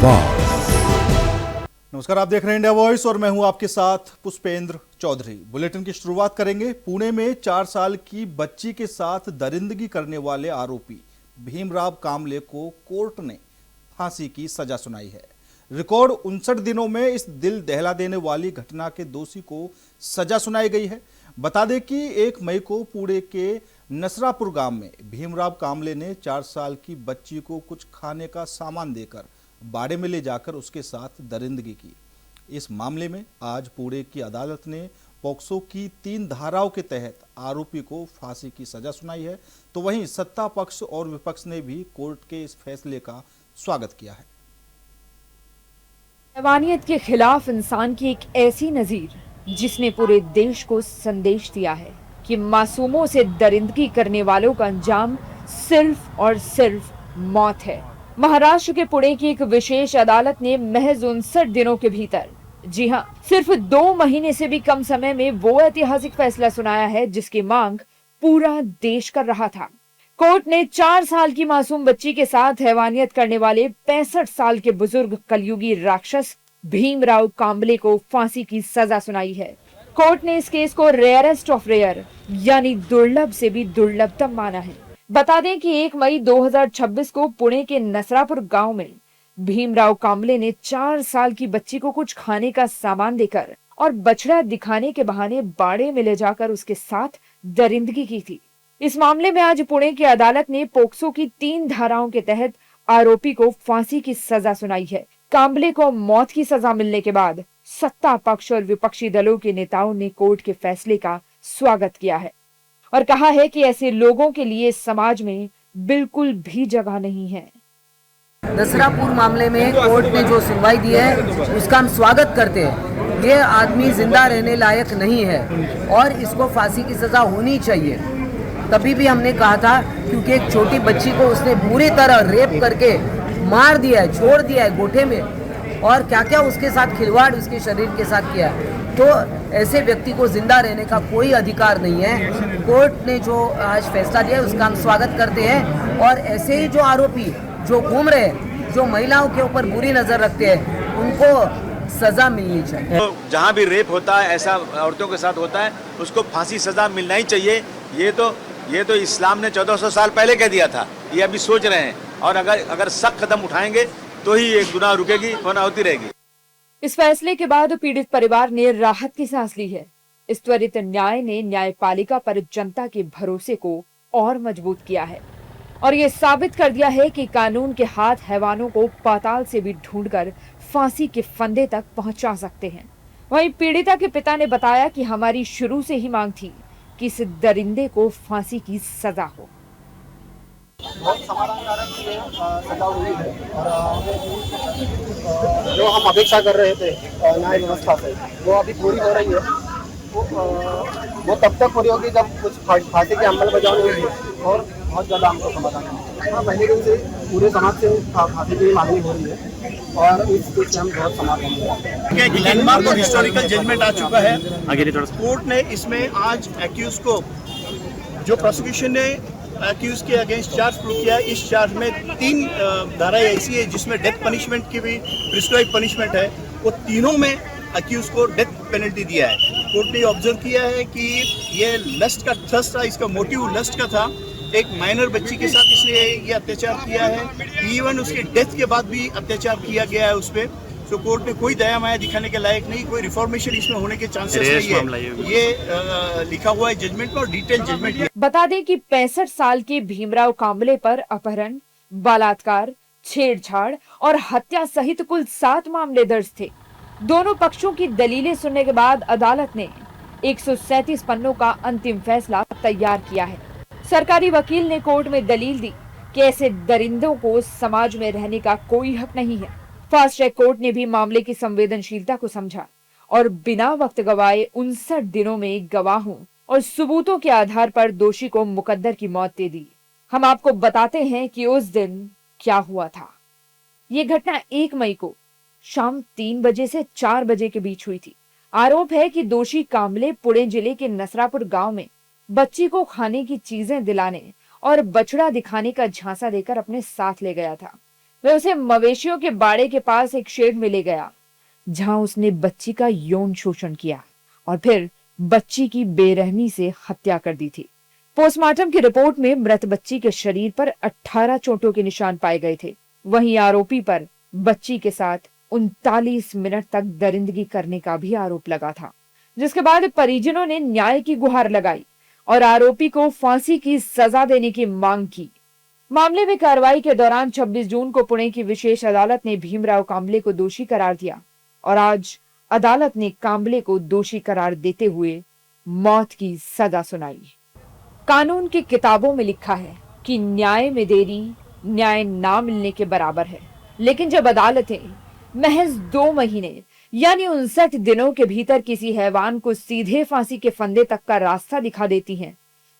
आवाज। नमस्कार, आप देख रहे हैं इंडिया वॉइस और मैं हूं आपके साथ पुष्पेंद्र चौधरी। बुलेटिन की शुरुआत करेंगे। पुणे में 4 साल की बच्ची के साथ दरिंदगी करने वाले आरोपी भीमराव कांबले को कोर्ट ने फांसी की सजा सुनाई है। रिकॉर्ड 59 दिनों में इस दिल दहला देने वाली घटना के दोषी को सजा सुनाई गई है। बता दें कि 1 मई को पुणे के नसरापुर गांव में भीमराव कांबले ने 4 साल की बच्ची को कुछ खाने का सामान देकर बाड़े में ले जाकर उसके साथ दरिंदगी की। इस मामले में आज पुणे की अदालत ने पॉक्सो की 3 धाराओं के तहत आरोपी को फांसी की सजा सुनाई है। तो वहीं सत्ता पक्ष और विपक्ष ने भी कोर्ट के इस फैसले का स्वागत किया है। हैवानियत के खिलाफ इंसान की एक ऐसी नजीर जिसने पूरे देश को संदेश दिया है कि मासूमों से दरिंदगी करने वालों का अंजाम सिर्फ और सिर्फ मौत है। महाराष्ट्र के पुणे की एक विशेष अदालत ने महज 59 दिनों के भीतर, जी हां, सिर्फ 2 महीने से भी कम समय में वो ऐतिहासिक फैसला सुनाया है जिसकी मांग पूरा देश कर रहा था। कोर्ट ने 4 साल की मासूम बच्ची के साथ हैवानियत करने वाले 65 साल के बुजुर्ग कलयुगी राक्षस भीमराव कांबले को फांसी की सजा सुनाई है। कोर्ट ने इस केस को रेयरेस्ट ऑफ रेयर यानी दुर्लभ से भी दुर्लभतम माना है। बता दें कि 1 मई 2026 को पुणे के नसरापुर गांव में भीमराव कांबले ने 4 साल की बच्ची को कुछ खाने का सामान देकर और बछड़ा दिखाने के बहाने बाड़े में ले जाकर उसके साथ दरिंदगी की थी। इस मामले में आज पुणे की अदालत ने पॉक्सो की 3 धाराओं के तहत आरोपी को फांसी की सजा सुनाई है। कांबले को मौत की सजा मिलने के बाद सत्ता पक्ष और विपक्षी दलों के नेताओं ने कोर्ट के फैसले का स्वागत किया है और कहा है कि ऐसे लोगों के लिए समाज में बिल्कुल भी जगह नहीं है। नसरापुर मामले में कोर्ट ने जो सुनवाई दी है उसका हम स्वागत करते हैं। ये आदमी जिंदा रहने लायक नहीं है और इसको फांसी की सजा होनी चाहिए। तभी भी हमने कहा था क्योंकि एक छोटी बच्ची को उसने बुरी तरह रेप करके मार दिया है, छोड़ दिया है गोठे में, और क्या क्या उसके साथ खिलवाड़ उसके शरीर के साथ किया है। तो ऐसे व्यक्ति को जिंदा रहने का कोई अधिकार नहीं है। कोर्ट ने जो आज फैसला दिया है उसका हम स्वागत करते हैं और ऐसे ही जो आरोपी जो घूम रहे हैं, जो महिलाओं के ऊपर बुरी नजर रखते हैं, उनको सजा मिलनी चाहिए। तो जहाँ भी रेप होता है, ऐसा औरतों के साथ होता है, उसको फांसी सजा मिलना ही चाहिए। ये तो इस्लाम ने 1400 साल पहले कह दिया था, ये अभी सोच रहे हैं। और अगर सख्त कदम उठाएंगे तो ही ये गुनाह रुकेगी, वरना होती रहेगी। इस फैसले के बाद पीड़ित परिवार ने राहत की सांस ली है। इस त्वरित न्याय ने न्यायपालिका पर जनता के भरोसे को और मजबूत किया है और ये साबित कर दिया है कि कानून के हाथ हैवानों को पाताल से भी ढूंढकर फांसी के फंदे तक पहुंचा सकते हैं। वहीं पीड़िता के पिता ने बताया कि हमारी शुरू से ही मांग थी कि इस दरिंदे को फांसी की सजा हो। बहुत समाधानकारक सजा हुई है और जो हम अपेक्षा कर रहे थे न्याय व्यवस्था से वो अभी पूरी हो रही है। वो तब तक पूरी होगी जब कुछ फांसी की अंमलबजावनी होगी और बहुत ज़्यादा हमको समाधान है। पहले दिन से पूरे समाज से फांसी की मांगनी हो रही है और इस चीज़ से हम बहुत समाधान हैं। लैंडमार्क और हिस्टोरिकल जजमेंट आ चुका है। कोर्ट ने इसमें आज एक्यूज को, जो प्रोसिक्यूशन ने एक्यूज के अगेंस्ट चार्ज प्रूव किया, इस चार्ज में 3 धाराएं ऐसी है जिसमें डेथ पनिशमेंट की भी प्रिस्क्राइब पनिशमेंट है। वो तीनों में एक्यूज को डेथ पेनल्टी दिया है। कोर्ट ने ऑब्जर्व किया है कि ये लस्ट का थ्रस्ट था, इसका मोटिव लस्ट का था। एक माइनर बच्ची के साथ इसने ये अत्याचार किया है। इवन उसके डेथ के बाद भी अत्याचार किया गया है उस पर। तो कोर्ट ने कोई दया माया दिखाने के लायक नहीं, कोई रिफॉर्मेशन इसमें होने के चांसेस नहीं है। ये लिखा हुआ है जजमेंट में और डिटेल जजमेंट है। बता दें कि 65 साल के भीमराव कांबले पर अपहरण, बलात्कार, छेड़छाड़ और हत्या सहित कुल 7 मामले दर्ज थे। दोनों पक्षों की दलीलें सुनने के बाद अदालत ने 137 पन्नों का अंतिम फैसला तैयार किया है। सरकारी वकील ने कोर्ट में दलील दी कि ऐसे दरिंदों को समाज में रहने का कोई हक नहीं है। फास्ट ट्रैक कोर्ट ने भी मामले की संवेदनशीलता को समझा और बिना वक्त गवाए 59 दिनों में गवाहों और सबूतों के आधार पर दोषी को मुकद्दर की मौत दे दी। हम आपको बताते हैं कि उस दिन क्या हुआ था। ये घटना 1 मई को शाम 3 बजे से 4 बजे के बीच हुई थी। आरोप है कि दोषी कांबले पुणे जिले के नसरापुर गांव में बच्ची को खाने की चीजें दिलाने और बछड़ा दिखाने का झांसा देकर अपने साथ ले गया था। वह उसे मवेशियों के बाड़े के पास एक शेड में ले गया, जहां उसने बच्ची का यौन शोषण किया और फिर बच्ची की बेरहमी से हत्या कर दी थी। पोस्टमार्टम की रिपोर्ट में मृत बच्ची के शरीर पर 18 चोटों के निशान पाए गए थे। वहीं आरोपी पर बच्ची के साथ 39 मिनट तक दरिंदगी करने का भी आरोप लगा था, जिसके बाद परिजनों ने न्याय की गुहार लगाई और आरोपी को फांसी की सजा देने की मांग की। मामले में कार्रवाई के दौरान 26 जून को पुणे की विशेष अदालत ने भीमराव कांबले को दोषी करार दिया और आज अदालत ने कांबले को दोषी करार देते हुए मौत की सजा सुनाई। कानून की किताबों में लिखा है कि न्याय में देरी न्याय ना मिलने के बराबर है, लेकिन जब अदालतें महज 2 महीने यानी 59 दिनों के भीतर किसी हैवान को सीधे फांसी के फंदे तक का रास्ता दिखा देती हैं,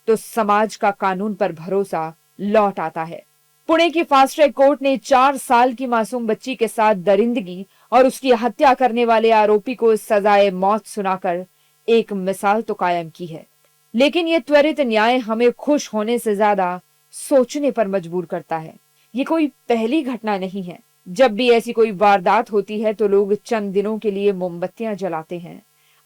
तो समाज का कानून पर भरोसा लौट आता है। पुणे की फास्ट ट्रैक कोर्ट ने 4 साल की मासूम बच्ची के साथ दरिंदगी और उसकी हत्या करने वाले आरोपी को सजाए मौत सुनाकर एक मिसाल तो कायम की है, लेकिन यह त्वरित न्याय हमें खुश होने से ज्यादा सोचने पर मजबूर करता है। ये कोई पहली घटना नहीं है। जब भी ऐसी कोई वारदात होती है तो लोग चंद दिनों के लिए मोमबत्तियां जलाते हैं,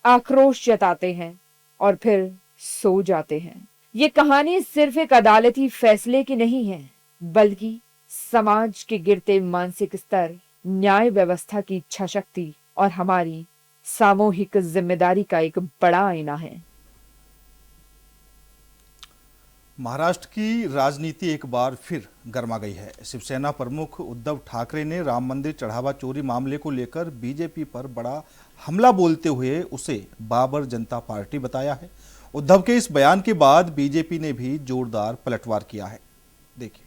आक्रोश जताते हैं और फिर सो जाते हैं। ये कहानी सिर्फ एक अदालती फैसले की नहीं है, बल्कि समाज के गिरते मानसिक स्तर, न्याय व्यवस्था की इच्छा शक्ति और हमारी सामूहिक जिम्मेदारी का एक बड़ा आईना है। महाराष्ट्र की राजनीति एक बार फिर गर्मा गई है। शिवसेना प्रमुख उद्धव ठाकरे ने राम मंदिर चढ़ावा चोरी मामले को लेकर बीजेपी पर बड़ा हमला बोलते हुए उसे बाबर जनता पार्टी बताया है। उद्धव के इस बयान के बाद बीजेपी ने भी जोरदार पलटवार किया है। देखिए।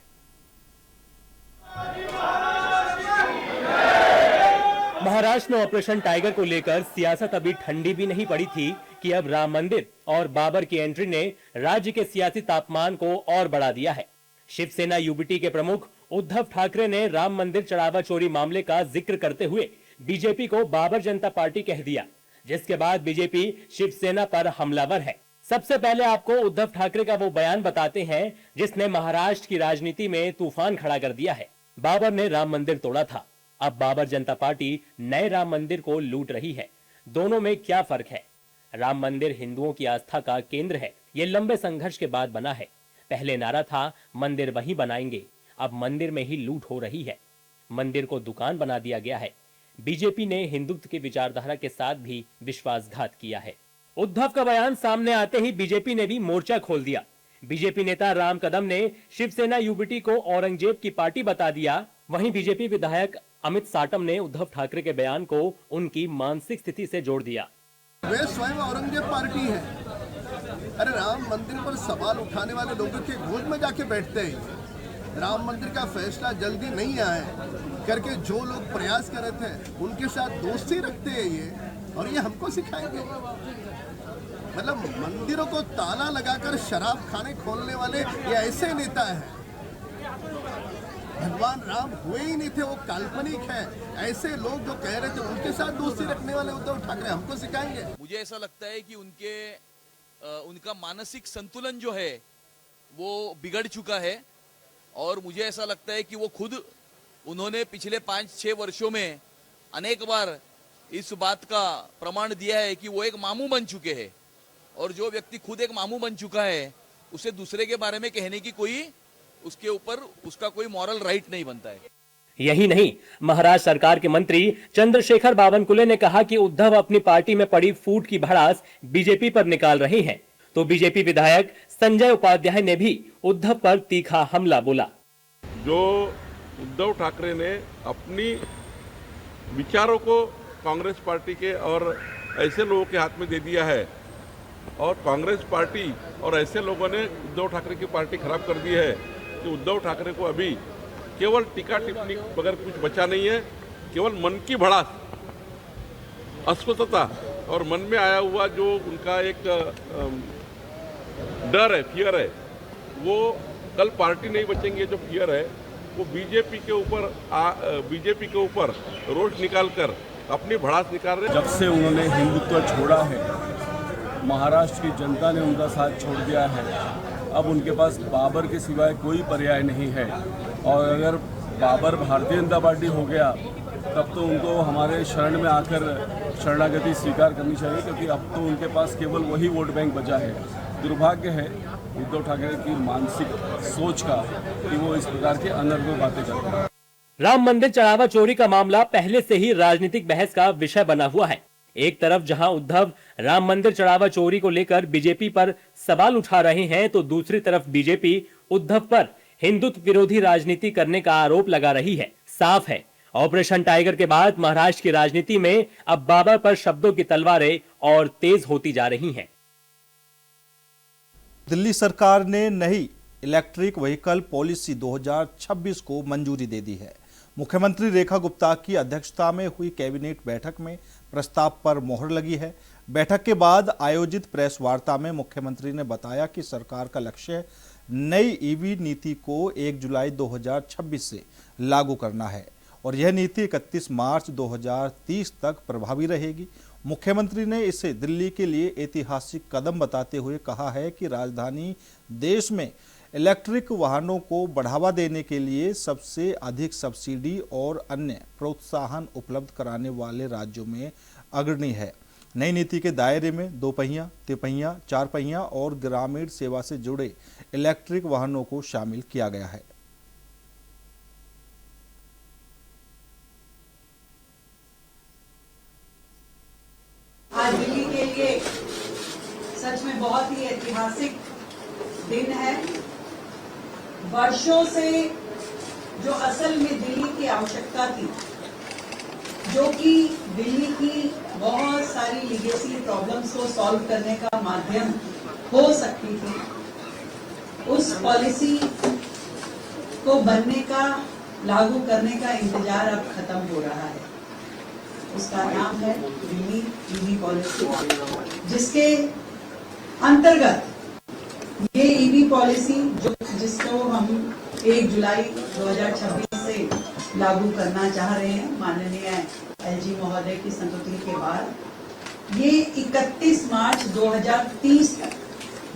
महाराष्ट्र में ऑपरेशन टाइगर को लेकर सियासत अभी ठंडी भी नहीं पड़ी थी कि अब राम मंदिर और बाबर की एंट्री ने राज्य के सियासी तापमान को और बढ़ा दिया है। शिवसेना यूबीटी के प्रमुख उद्धव ठाकरे ने राम मंदिर चढ़ावा चोरी मामले का जिक्र करते हुए बीजेपी को बाबर जनता पार्टी कह दिया, जिसके बाद बीजेपी शिवसेना पर हमलावर है। सबसे पहले आपको उद्धव ठाकरे का वो बयान बताते हैं जिसने महाराष्ट्र की राजनीति में तूफान खड़ा कर दिया है। बाबर ने राम मंदिर तोड़ा था, अब बाबर जनता पार्टी नए राम मंदिर को लूट रही है। दोनों में क्या फर्क है? राम मंदिर हिंदुओं की आस्था का केंद्र है। ये लंबे संघर्ष के बाद बना है। पहले नारा था मंदिर वहीं बनाएंगे, अब मंदिर में ही लूट हो रही है। मंदिर को दुकान बना दिया गया है। बीजेपी ने हिंदुत्व की विचारधारा के साथ भी विश्वासघात किया है। उद्धव का बयान सामने आते ही बीजेपी ने भी मोर्चा खोल दिया। बीजेपी नेता राम कदम ने शिवसेना यूबीटी को औरंगजेब की पार्टी बता दिया। वहीं बीजेपी विधायक अमित साटम ने उद्धव ठाकरे के बयान को उनकी मानसिक स्थिति से जोड़ दिया। वे स्वयं औरंगजेब पार्टी है। अरे राम मंदिर पर सवाल उठाने वाले लोगों के गोद में जाके बैठते हैं। राम मंदिर का फैसला जल्दी नहीं आए करके जो लोग प्रयास कर रहे थे उनके साथ दोस्ती रखते हैं ये, और ये हमको सिखाएंगे। मतलब मंदिरों को ताला लगाकर शराब खाने खोलने वाले ये ऐसे नेता हैं। भगवान राम हुए ही नहीं थे, वो काल्पनिक है। ऐसे लोग जो कह रहे थे उनके साथ दोस्ती रखने वाले उद्धव ठाकरे हमको सिखाएंगे। मुझे ऐसा लगता है कि उनका मानसिक संतुलन जो है वो बिगड़ चुका है, और मुझे ऐसा लगता है कि वो खुद उन्होंने पिछले 5-6 वर्षों में अनेक बार इस बात का प्रमाण दिया है कि वो एक मामू बन चुके हैं, और जो व्यक्ति खुद एक मामू बन चुका है उसे दूसरे के बारे में कहने की उसके ऊपर उसका कोई मॉरल राइट नहीं बनता है। यही नहीं, महाराष्ट्र सरकार के मंत्री चंद्रशेखर बावनकुले ने कहा कि उद्धव अपनी पार्टी में पड़ी फूट की भड़ास बीजेपी पर निकाल रहे हैं। तो बीजेपी विधायक संजय उपाध्याय ने भी उद्धव पर तीखा हमला बोला। जो उद्धव ठाकरे ने अपनी विचारों को कांग्रेस पार्टी के और ऐसे लोगों के हाथ में दे दिया है, और कांग्रेस पार्टी और ऐसे लोगों ने उद्धव ठाकरे की पार्टी खराब कर दी है कि उद्धव ठाकरे को अभी केवल टीका टिप्पणी बगैर कुछ बचा नहीं है। केवल मन की भड़ास, अस्वस्थता और मन में आया हुआ जो उनका एक डर है, फियर है, वो कल पार्टी नहीं बचेंगे। जो फियर है वो बीजेपी के ऊपर रोष निकालकर अपनी भड़ास निकाल रहे हैं। जब से उन्होंने हिंदुत्व छोड़ा है, महाराष्ट्र की जनता ने उनका साथ छोड़ दिया है। अब उनके पास बाबर के सिवाय कोई पर्याय नहीं है, और अगर बाबर भारतीय जनता पार्टी हो गया तब तो उनको हमारे शरण में आकर शरणागति स्वीकार करनी चाहिए, क्योंकि अब तो उनके पास केवल वही वोट बैंक बचा है। दुर्भाग्य है उद्धव ठाकरे की मानसिक सोच का कि वो इस प्रकार के अनर्गल बातें करते हैं। राम मंदिर चढ़ावा चोरी का मामला पहले से ही राजनीतिक बहस का विषय बना हुआ है। एक तरफ जहां उद्धव राम मंदिर चढ़ावा चोरी को लेकर बीजेपी पर सवाल उठा रहे हैं, तो दूसरी तरफ बीजेपी उद्धव पर हिंदुत्व विरोधी राजनीति करने का आरोप लगा रही है। साफ है, ऑपरेशन टाइगर के बाद महाराष्ट्र की राजनीति में अब बाबर पर शब्दों की तलवारें और तेज होती जा रही हैं। दिल्ली सरकार ने नई इलेक्ट्रिक व्हीकल पॉलिसी 2026 को मंजूरी दे दी है। मुख्यमंत्री रेखा गुप्ता की अध्यक्षता में हुई कैबिनेट बैठक में प्रस्ताव पर मोहर लगी है। बैठक के बाद आयोजित प्रेस वार्ता में मुख्यमंत्री ने बताया कि सरकार का लक्ष्य है नई ईवी नीति को 1 जुलाई 2026 से लागू करना है और यह नीति 31 मार्च 2030 तक प्रभावी रहेगी। मुख्यमंत्री ने इसे दिल्ली के लिए ऐतिहासिक कदम बताते हुए कहा है कि राजधानी देश में इलेक्ट्रिक वाहनों को बढ़ावा देने के लिए सबसे अधिक सब्सिडी और अन्य प्रोत्साहन उपलब्ध कराने वाले राज्यों में अग्रणी है। नई नीति के दायरे में 2 पहिया, 3 पहिया, 4 पहिया और ग्रामीण सेवा से जुड़े इलेक्ट्रिक वाहनों को शामिल किया गया है। आज दिल्ली के लिए सच में बहुत ही ऐतिहासिक दिन है। वर्षों से जो असल में दिल्ली की आवश्यकता थी, जो कि दिल्ली की बहुत सारी लीगेसी प्रॉब्लम्स को सॉल्व करने का माध्यम हो सकती थी, उस पॉलिसी को बनने का, लागू करने का इंतजार अब खत्म हो रहा है। उसका नाम है दिल्ली ईवी पॉलिसी, जिसके अंतर्गत ये ईवी पॉलिसी जिसको हम 1 जुलाई 2026 से लागू करना चाह रहे हैं, माननीय एलजी महोदय की संस्तुति के बाद, ये 31 मार्च 2030 तक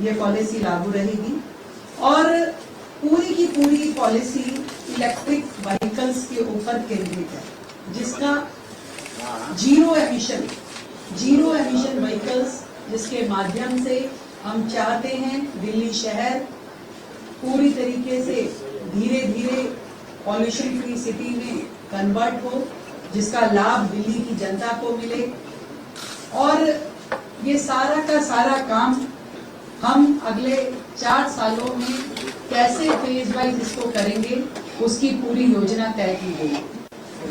ये पॉलिसी लागू रहेगी और पूरी की पूरी पॉलिसी इलेक्ट्रिक व्हीकल्स के ऊपर केंद्रित है, जिसका जीरो एमिशन व्हीकल्स, जिसके माध्यम से हम चाहते हैं दिल्ली शहर पूरी तरीके से धीरे धीरे पॉल्यूशन फ्री सिटी में कन्वर्ट हो, जिसका लाभ दिल्ली की जनता को मिले। और ये सारा का सारा काम हम अगले 4 सालों में कैसे फेज वाइज इसको करेंगे, उसकी पूरी योजना तय की गई।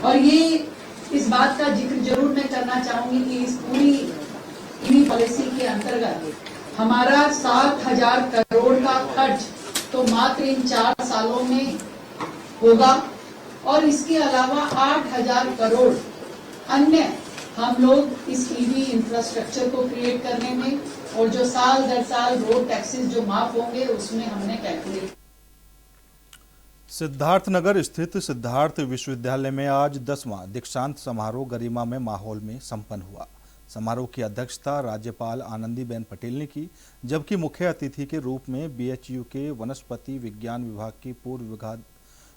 और ये इस बात का जिक्र जरूर मैं करना चाहूंगी कि इस पूरी ईवी पॉलिसी के अंतर्गत हमारा 7,000 करोड़ का खर्च तो मात्र इन 4 सालों में होगा और इसके अलावा 8,000 करोड़ अन्य हम लोग इस ईवी इंफ्रास्ट्रक्चर को क्रिएट करने में, और जो साल दर साल रोड टैक्सेस जो माफ होंगे उसमें हमने कैलकुलेट। सिद्धार्थनगर स्थित सिद्धार्थ विश्वविद्यालय में आज 10वां दीक्षांत समारोह गरिमामय माहौल में संपन्न हुआ। समारोह की अध्यक्षता राज्यपाल आनंदीबेन पटेल ने की, जबकि मुख्य अतिथि के रूप में बीएचयू के वनस्पति विज्ञान विभाग की पूर्व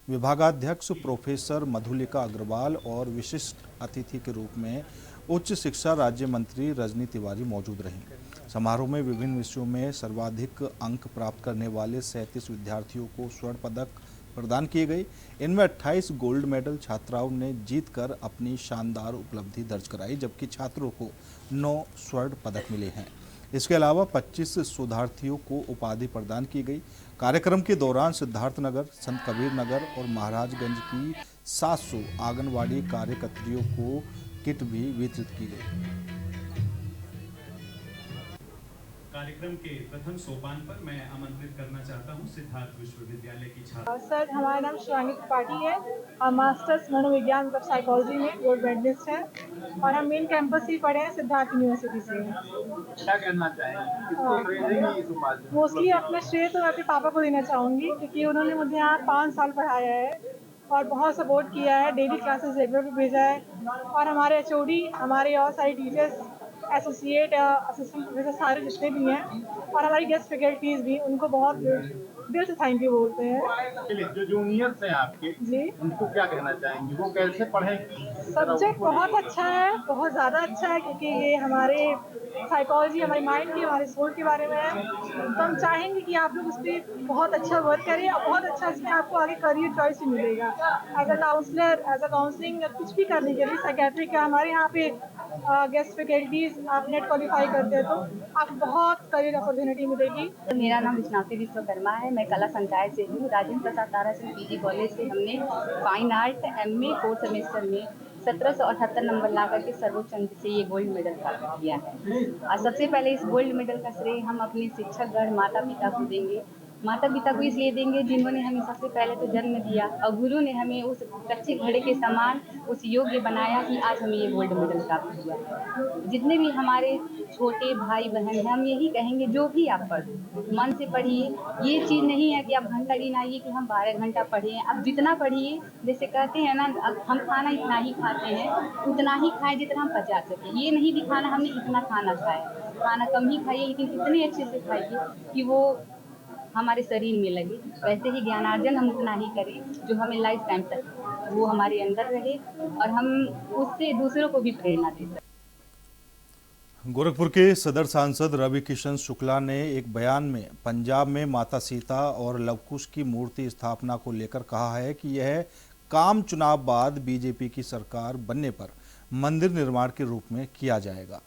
विभागाध्यक्ष प्रोफेसर मधुलिका अग्रवाल और विशिष्ट अतिथि के रूप में उच्च शिक्षा राज्य मंत्री रजनी तिवारी मौजूद रहीं। समारोह में विभिन्न विषयों में सर्वाधिक अंक प्राप्त करने वाले 37 विद्यार्थियों को स्वर्ण पदक प्रदान किए गए। इनमें 28 गोल्ड मेडल छात्राओं ने जीतकर अपनी शानदार उपलब्धि दर्ज कराई, जबकि छात्रों को 9 स्वर्ण पदक मिले हैं। इसके अलावा 25 शोधार्थियों को उपाधि प्रदान की गई। कार्यक्रम के दौरान सिद्धार्थनगर, संत कबीर नगर और महाराजगंज की 700 आंगनवाड़ी कार्यकर्तियों को किट भी वितरित की गई। कार्यक्रम के प्रथम सोपान पर मैं आमंत्रित करना चाहता हूं सिद्धार्थ विश्वविद्यालय की छात्रा। सर, हमारा नाम शिवानी त्रिपाठी है। हम मास्टर्स मनोविज्ञान मतलब साइकोलॉजी में गोल्ड मेडलिस्ट हैं और हम मेन कैंपस ही पढ़े हैं सिद्धार्थ यूनिवर्सिटी से। क्या कहना चाहेंगे? मोस्टली अपना श्रेय तो मैं अपने पापा को देना चाहूँगी, क्योंकि उन्होंने मुझे यहाँ 5 साल पढ़ाया है और बहुत सपोर्ट किया है, डेली क्लासेस रेगुलर पे भेजा है और हमारे एचओडी, हमारे और सारे टीचर्स एसोसिएट असिस्टेंट प्रोफेसर सारे जितने भी हैं और हमारी गेस्ट फैकल्टीज भी, उनको बहुत दिल से थैंक यू बोलते हैं। जो जूनियर्स हैं आपके जी, उनको क्या कहना चाहेंगे, वो कैसे पढ़ेंगे? सब्जेक्ट बहुत अच्छा है, बहुत ज़्यादा अच्छा है, क्योंकि ये हमारे साइकोलॉजी, हमारे माइंड की, हमारे सोल के बारे में है। तो हम चाहेंगे कि आप लोग उस पर बहुत अच्छा वर्क करें और बहुत अच्छा इसमें आपको आगे करियर चॉइस भी मिलेगा। As a counsellor, as a counselling, कुछ भी करने के लिए साइकेट्रिक का हमारे यहाँ पे गेस्ट फैकल्टीज आप नेट क्वालिफाई करते हैं तो आपको बहुत करियर अपॉर्चुनिटी मिलेगी। मेरा नाम विश्वनाथी विश्वकर्मा है। मैं कला संकाय से हूँ। राजेंद्र प्रसाद ताराचंद पीजी कॉलेज से हमने fine art MA 4th semester में 1778 नंबर ला करके सर्वोच्च अंक से ये गोल्ड मेडल प्राप्त किया है। और सबसे पहले इस गोल्ड मेडल का श्रेय हम अपने शिक्षकगण माता पिता को देंगे। माता पिता को इसलिए देंगे जिन्होंने हमें सबसे पहले तो जन्म दिया और गुरु ने हमें उस कच्चे घड़े के समान उस योग्य बनाया कि आज हमें ये गोल्ड मेडल प्राप्त हुआ है। जितने भी हमारे छोटे भाई बहन हैं, हम यही कहेंगे जो भी आप पढ़ो मन से पढ़िए। ये चीज़ नहीं है कि आप घंटा गिनाइए कि हम 12 घंटा पढ़ें। आप जितना पढ़िए, जैसे कहते हैं ना, हम खाना इतना ही खाते हैं, उतना ही खाएं जितना हम पचा सकें। ये नहीं दिखाना हमने इतना खाना खाया, खाना कम ही खाइए लेकिन इतने अच्छे से खाइए कि वो हमारे शरीर में लगे। वैसे ही ज्ञानार्जन हम उतना ही करें जो हमें लाइफ टाइम तक वो हमारे अंदर रहे और हम उससे दूसरों को भी प्रेरणा दे सकें। गोरखपुर के सदर सांसद रवि किशन शुक्ला ने एक बयान में पंजाब में माता सीता और लवकुश की मूर्ति स्थापना को लेकर कहा है कि यह काम चुनाव बाद बीजेपी की सरकार बनने पर मंदिर निर्माण के रूप में किया जाएगा।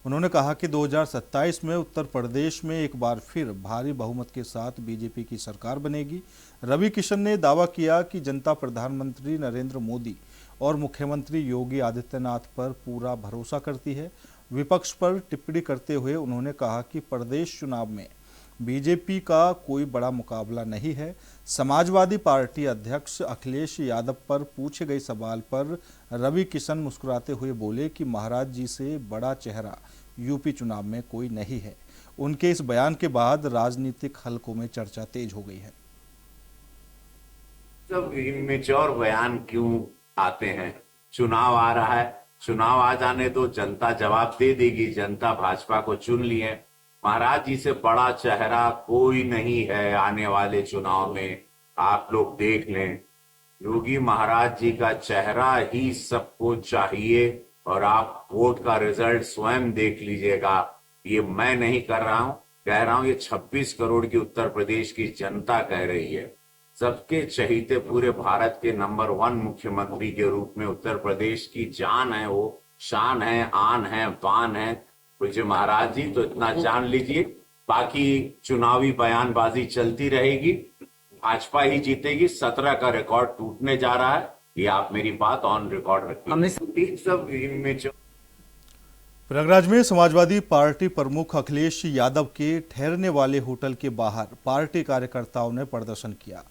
उन्होंने कहा कि 2027 में उत्तर प्रदेश में एक बार फिर भारी बहुमत के साथ बीजेपी की सरकार बनेगी। रवि किशन ने दावा किया कि जनता प्रधानमंत्री नरेंद्र मोदी और मुख्यमंत्री योगी आदित्यनाथ पर पूरा भरोसा करती है। विपक्ष पर टिप्पणी करते हुए उन्होंने कहा कि प्रदेश चुनाव में बीजेपी का कोई बड़ा मुकाबला नहीं है। समाजवादी पार्टी अध्यक्ष अखिलेश यादव पर पूछे गए सवाल पर रवि किशन मुस्कुराते हुए बोले कि महाराज जी से बड़ा चेहरा यूपी चुनाव में कोई नहीं है। उनके इस बयान के बाद राजनीतिक हलकों में चर्चा तेज हो गई है। सब इमेच्योर बयान क्यों आते हैं? चुनाव आ रहा है, चुनाव आ जाने तो जनता जवाब दे देगी। जनता भाजपा को चुन ली है। महाराज जी से बड़ा चेहरा कोई नहीं है आने वाले चुनाव में। आप लोग देख लें, योगी महाराज जी का चेहरा ही सबको चाहिए और आप वोट का रिजल्ट स्वयं देख लीजिएगा। ये मैं नहीं कर रहा हूं, कह रहा हूं ये 26 करोड़ की उत्तर प्रदेश की जनता कह रही है। सबके चहीते पूरे भारत के नंबर 1 मुख्यमंत्री के रूप में उत्तर प्रदेश की जान है, वो शान है, आन है, बान है मुझे महाराज जी। तो इतना जान लीजिए, बाकी चुनावी बयानबाजी चलती रहेगी, भाजपा ही जीतेगी। 17 का रिकॉर्ड टूटने जा रहा है, ये आप मेरी बात ऑन रिकॉर्ड रखिए। सब इमेच्योर। प्रयागराज में समाजवादी पार्टी प्रमुख अखिलेश यादव के ठहरने वाले होटल के बाहर पार्टी कार्यकर्ताओं ने प्रदर्शन किया।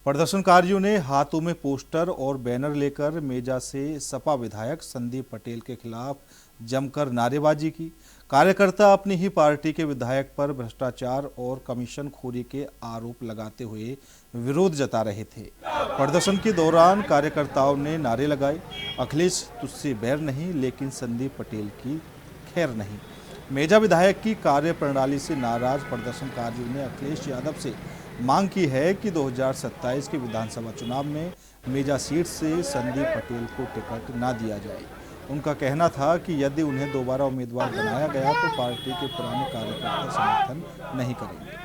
प्रदर्शनकारियों ने हाथों में पोस्टर और बैनर लेकर मेजा से सपा विधायक संदीप पटेल के खिलाफ जमकर नारेबाजी की। कार्यकर्ता अपनी ही पार्टी के विधायक पर भ्रष्टाचार और कमीशन खोरी के आरोप लगाते हुए विरोध जता रहे थे। प्रदर्शन के दौरान कार्यकर्ताओं ने नारे लगाए, अखिलेश तुझसे बैर नहीं लेकिन संदीप पटेल की खैर नहीं। मेजा विधायक की कार्यप्रणाली से नाराज प्रदर्शनकारियों ने अखिलेश यादव से मांग की है कि 2027 के विधानसभा चुनाव में मेजा सीट से संदीप पटेल को टिकट ना दिया जाए। उनका कहना था कि यदि उन्हें दोबारा उम्मीदवार बनाया गया तो पार्टी के पुराने कार्यकर्ता समर्थन नहीं करेंगे।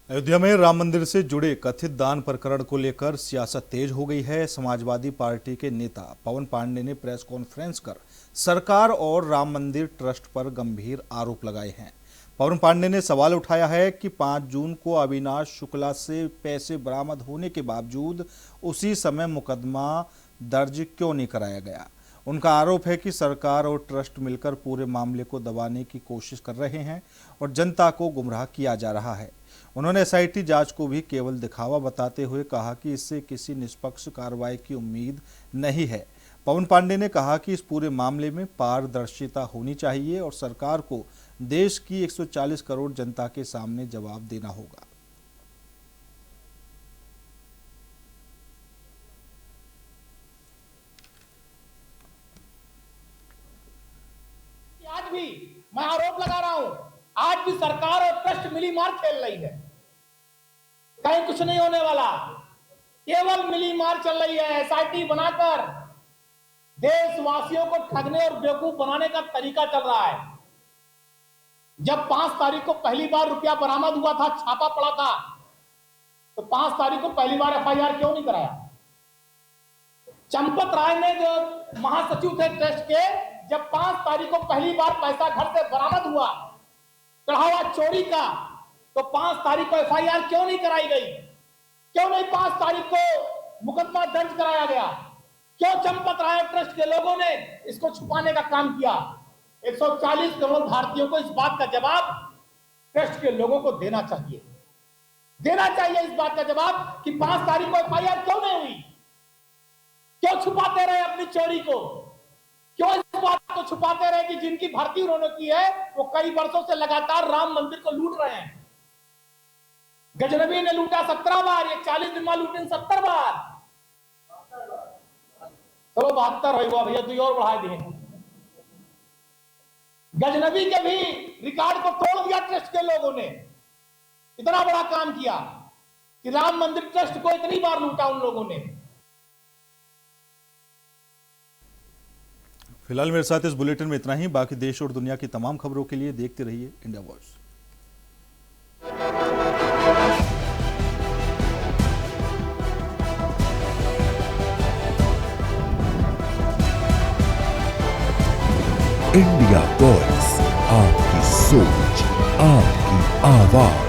अयोध्या में राम मंदिर से जुड़े कथित दान प्रकरण को लेकर सियासत तेज हो गई है। समाजवादी पार्टी के नेता पवन पांडे ने प्रेस कॉन्फ्रेंस कर सरकार और राम मंदिर ट्रस्ट पर गंभीर आरोप लगाए हैं। पवन पांडे ने सवाल उठाया है कि 5 जून को अविनाश शुक्ला से पैसे बरामद होने के बावजूद उसी समय मुकदमा दर्ज क्यों नहीं कराया गया। उनका आरोप है कि सरकार और ट्रस्ट मिलकर पूरे मामले को दबाने की कोशिश कर रहे हैं और जनता को गुमराह किया जा रहा है। उन्होंने एसआईटी जांच को भी केवल दिखावा बताते हुए कहा कि इससे किसी निष्पक्ष कार्रवाई की उम्मीद नहीं है। पवन पांडे ने कहा कि इस पूरे मामले में पारदर्शिता होनी चाहिए और सरकार को देश की 140 करोड़ जनता के सामने जवाब देना होगा। आज भी मैं आरोप लगा रहा हूं, आज भी सरकार और ट्रस्ट मिली मार खेल रही है। कहीं कुछ नहीं होने वाला, केवल मिली मार चल रही है। एसआईटी बनाकर देशवासियों को ठगने और बेवकूफ बनाने का तरीका चल रहा है। जब 5 तारीख को पहली बार रुपया बरामद हुआ था, छापा पड़ा था, तो 5 तारीख को पहली बार एफआईआर क्यों नहीं कराया? चंपत राय ने जो महासचिव थे ट्रस्ट के, जब 5 तारीख को पहली बार पैसा घर से बरामद हुआ चढ़ावा चोरी का, तो 5 तारीख को एफआईआर क्यों नहीं कराई गई? क्यों नहीं 5 तारीख को मुकदमा दर्ज कराया गया? क्यों चंपत राय ट्रस्ट के लोगों ने इसको छुपाने का काम किया? 140 करोड़ भारतीयों को इस बात का जवाब ट्रस्ट के लोगों को देना चाहिए। इस बात का जवाब कि 5 तारीख को एफआईआर क्यों नहीं हुई? क्यों छुपाते रहे अपनी चोरी को? क्यों इस बात को छुपाते रहे कि जिनकी भर्ती उन्होंने की है वो कई वर्षों से लगातार राम मंदिर को लूट रहे हैं? गजनबी ने लूटा 17 बार, ये 40 दिन में लूटे 70 बार। चलो 72 हो भैया, 2 और बढ़ा दिए। गजनबी के भी रिकॉर्ड को तोड़ दिया ट्रस्ट के लोगों ने। इतना बड़ा काम किया कि राम मंदिर ट्रस्ट को इतनी बार लूटा उन लोगों ने। फिलहाल मेरे साथ इस बुलेटिन में इतना ही। बाकी देश और दुनिया की तमाम खबरों के लिए देखते रहिए इंडिया वॉइस। इंडिया वॉइस, आपकी सोच, आपकी आवाज।